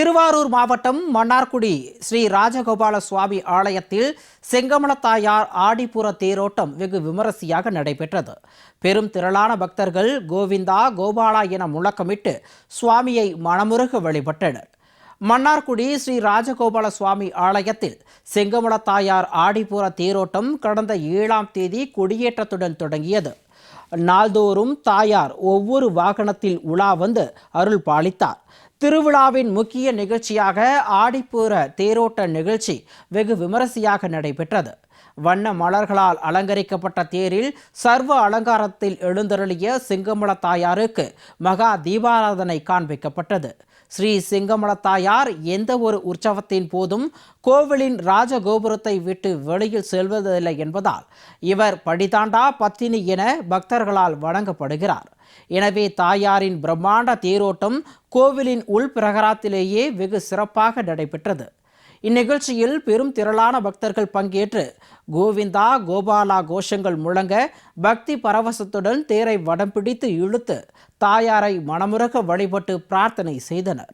திருவாரூர் மாவட்டம் மன்னார்குடி ஸ்ரீ ராஜகோபால சுவாமி ஆலயத்தில் செங்கமல தாயார் ஆடிப்புற தேரோட்டம் வெகு விமரிசையாக நடைபெற்றது. பெரும் திரளான பக்தர்கள் கோவிந்தா கோபாலா என முழக்கமிட்டு சுவாமியை மனமுருக வழிபட்டனர். மன்னார்குடி ஸ்ரீ ராஜகோபால சுவாமி ஆலயத்தில் செங்கமல தாயார் ஆடிப்புற தேரோட்டம் கடந்த 7ஆம் தேதி கொடியேற்றத்துடன் தொடங்கியது. நாள்தோறும் தாயார் ஒவ்வொரு வாகனத்தில் உலா வந்து அருள் பாலித்தார். திருவிழாவின் முக்கிய நிகழ்ச்சியாக ஆடிப்புற தேரோட்ட நிகழ்ச்சி வெகு விமரிசையாக நடைபெற்றது. வண்ண மலர்களால் அலங்கரிக்கப்பட்ட தேரில் சர்வ அலங்காரத்தில் எழுந்தருளிய செங்கமல தாயாருக்கு மகா தீபாராதனை காண்பிக்கப்பட்டது. ஸ்ரீ செங்கமல தாயார் எந்த ஒரு உற்சவத்தின் போதும் கோவிலின் ராஜகோபுரத்தை விட்டு வெளியில் செல்வதில்லை என்பதால் இவர் படிதாண்டா பத்தினி என பக்தர்களால் வணங்கப்படுகிறார். எனவே தாயாரின் பிரம்மாண்ட தேரோட்டம் கோவிலின் உள்பிரகாரத்திலேயே வெகு சிறப்பாக நடைபெற்றது. இந்நிகழ்ச்சியில் பெரும் திரளான பக்தர்கள் பங்கேற்று கோவிந்தா கோபாலா கோஷங்கள் முழங்க பக்தி பரவசத்துடன் தேரை வடம் பிடித்து இழுத்து தாயாரை மனமுருக வழிபட்டு பிரார்த்தனை செய்தனர்.